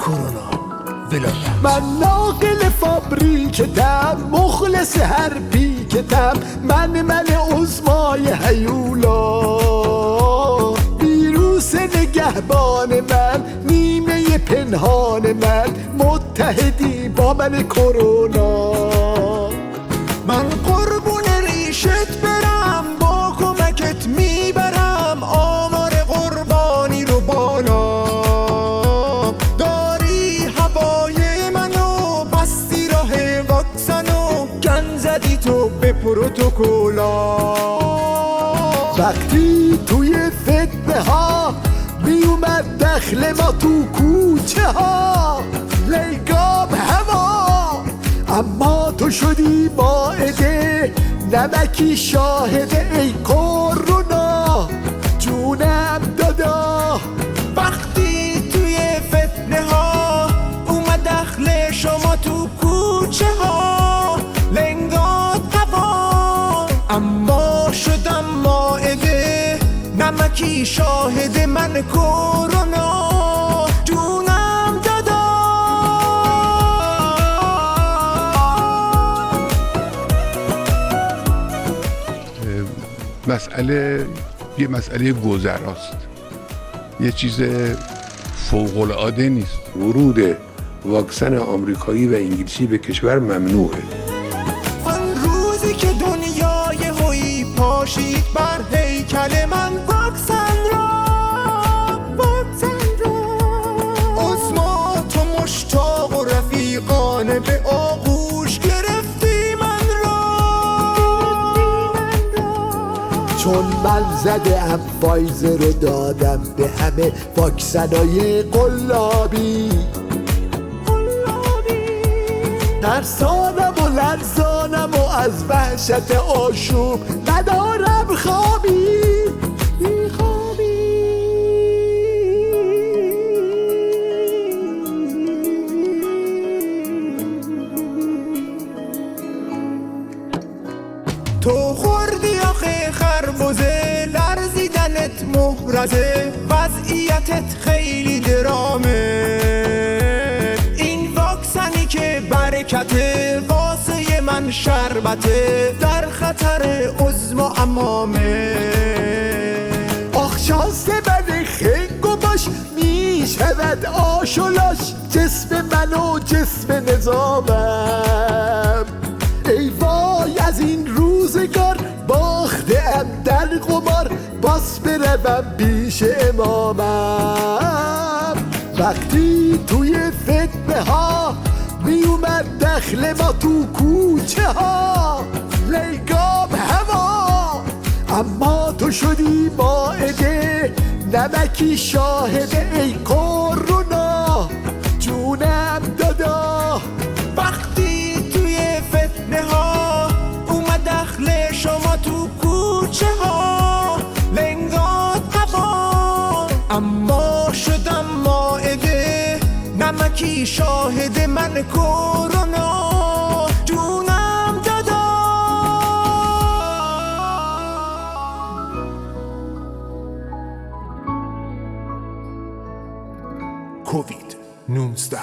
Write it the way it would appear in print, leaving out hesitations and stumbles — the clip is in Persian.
کرونا ولایت. من ناقل فابریکتم، مخلص هر پیکتم، من عظمای هیولا، ویروس نگهبان من، نیمه پنهان من، متحدی با من کرونا. من قربون ریشت برم، با کمکت میبرم آمار قربانی رو بالا. داری هوای منو، بستی راه واکسنو، گن زدی تو به پروتوکولا. وقتی توی فتنه ها میومد دخل ما تو کوچه ها، لیگاب هوا، اما تو شدی مائده، نمکی شاهده ای کرونا، جونم دادا. وقتی توی فتنه ها اومد دخل شما تو کوچه ها، لنگات هوا، اما شدم مائده، نمکی شاهد من کرونا، جونم دادا. مسئله یه مسئله گذراست، یه چیز فوق‌العاده نیست. ورود واکسن آمریکایی و انگلیسی به کشور ممنوعه. آن روزی که دنیای هویی پاشید بر هیکل من، واکسن را عظما تو مشتاق و رفیقانه به آغوش گرفتی من را. چون من زدم فایزر رو دادم به همه واکسنای قلابی، ترسانم و لرزانم و از وحشت آشوب ندارم خوابی. تو خوردی آخه خربزه، لرزیدنت محرزه، وضعیتت خیلی درامه. این واکسنی که برکته، واسه من شربته، در خطر عظم و عمامه. آخ شانس من خنگ و باش، میشود آشولاش، جسم من و جسم نظامم. ای وای از این روزگار، باختم در قمار، باز بروم پیش امامم. وقتی توی فتنه ها میومد دخل ما تو کوچه ها، لیگاب هوا، اما تو شدی مائده، نمکی شاهده ای کرونا، جونم دادا. وقتی توی فتنه ها اومد دخل شما تو کوچه ها، لنگات هوا، اما شدم مائده، نمکی شاهد من کرونا، جونم دادا. کووید 19